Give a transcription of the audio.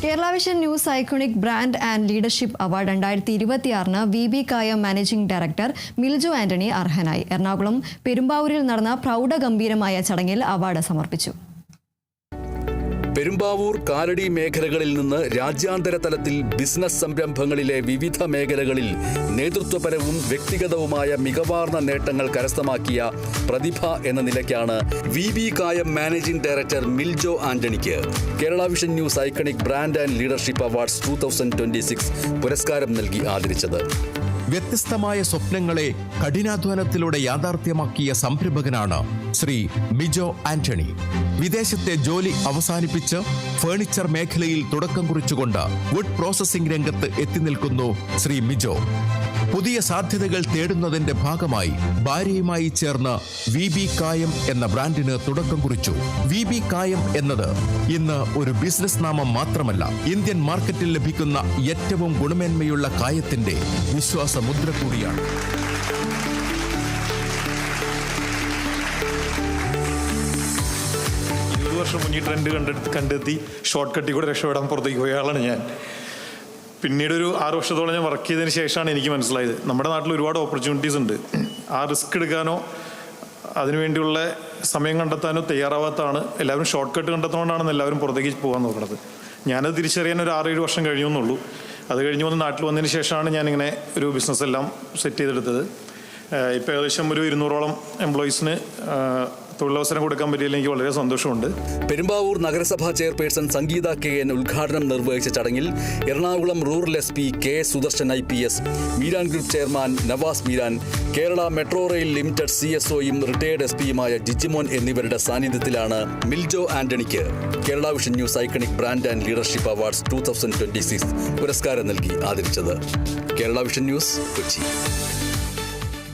Kerala vision news iconic brand and leadership award 2026 VB കായം managing director മിൽജോ Antony അർഹനായി. എറണാകുളം പെരുമ്പാവൂരിൽ നടന്ന പ്രൗഢഗംഭീരമായ ചടങ്ങിൽ അവാർഡ് സമർപ്പിച്ചു. പെരുമ്പാവൂർ കാലടി മേഖലകളിൽ നിന്ന് രാജ്യാന്തര തലത്തിൽ ബിസിനസ് സംരംഭങ്ങളിലെ വിവിധ മേഖലകളിൽ നേതൃത്വപരവും വ്യക്തിഗതവുമായ മികവാർന്ന നേട്ടങ്ങൾ കരസ്ഥമാക്കിയ പ്രതിഭ എന്ന നിലയ്ക്കാണ് VB കായം മാനേജിംഗ് ഡയറക്ടർ മിൽജോ ആന്റണിക്ക് Kerala vision news iconic brand and leadership awards 2026 പുരസ്കാരം നൽകി ആദരിച്ചത്. വ്യത്യസ്തമായ സ്വപ്നങ്ങളെ കഠിനാധ്വാനത്തിലൂടെ യാഥാർത്ഥ്യമാക്കിയ സംരംഭകനാണ് ശ്രീ മിജോ ആന്റണി. വിദേശത്തെ ജോലി അവസാനിപ്പിച്ച് ഫർണിച്ചർ മേഖലയിൽ തുടക്കം കുറിച്ചുകൊണ്ട് വുഡ് പ്രോസസ്സിംഗ് രംഗത്ത് എത്തി നിൽക്കുന്നു ശ്രീ മിജോ. പുതിയ സാധ്യതകൾ തേടുന്നതിന്റെ ഭാഗമായി ഭാര്യയുമായി ചേർന്ന് VB കായം എന്ന ബ്രാൻഡിന് തുടക്കം കുറിച്ചു. VB കായം എന്നത് ഇന്ന് ഒരു ബിസിനസ് നാമം മാത്രമല്ല, ഇന്ത്യൻ മാർക്കറ്റിൽ ലഭിക്കുന്ന ഏറ്റവും ഗുണമേന്മയുള്ള കായത്തിന്റെ വിശ്വാസ മുദ്ര കൂടിയാണ്. വർഷം മുന്നേ ട്രെൻഡ് കണ്ടെത്തി ഷോർട്ട് കട്ടിൽ കൂടെ രക്ഷപ്പെടാൻ പുറത്തേക്ക് പോയ ആളാണ് ഞാൻ. പിന്നീട് ഒരു 6 വർഷത്തോളം ഞാൻ വർക്ക് ചെയ്തതിന് ശേഷമാണ് എനിക്ക് മനസ്സിലായത് നമ്മുടെ നാട്ടിൽ ഒരുപാട് ഓപ്പർച്യൂണിറ്റീസ് ഉണ്ട്. ആ റിസ്ക് എടുക്കാനോ അതിനുവേണ്ടിയുള്ള സമയം കണ്ടെത്താനോ തയ്യാറാവാത്തതാണ് എല്ലാവരും. ഷോർട്ട് കട്ട് കണ്ടെത്തുന്നതുകൊണ്ടാണ് എല്ലാവരും പുറത്തേക്ക് പോകാൻ നോക്കുന്നത്. ഞാനത് തിരിച്ചറിയാൻ ഒരു 6-7 വർഷം കഴിയുമെന്നുള്ളൂ. അത് കഴിഞ്ഞ് വന്ന് നാട്ടിൽ വന്നതിന് ശേഷമാണ് ഞാനിങ്ങനെ ഒരു ബിസിനസ് എല്ലാം സെറ്റ് ചെയ്തെടുത്തത്. ഇപ്പോൾ ഏകദേശം ഒരു 200ഓളം എംപ്ലോയീസിന് തൊഴിലവസരം കൊടുക്കാൻ പറ്റിയതിൽ എനിക്ക് വളരെ സന്തോഷമുണ്ട്. പെരുമ്പാവൂർ നഗരസഭാ ചെയർപേഴ്സൺ സംഗീത KN ഉദ്ഘാടനം നിർവഹിച്ച ചടങ്ങിൽ Ernakulam rural SP KS Sudarshan IPS, Meeran group chairman Navas Meeran, Kerala metro rail limited CSOയും റിട്ടയേർഡ് SPയുമായ ജിജിമോൻ എന്നിവരുടെ സാന്നിധ്യത്തിലാണ് മിൽജോ ആന്റണിക്ക് Kerala vision news iconic brand and leadership awards 2026 പുരസ്കാരം നൽകി ആദരിച്ചത്. Kerala vision news, Kochi.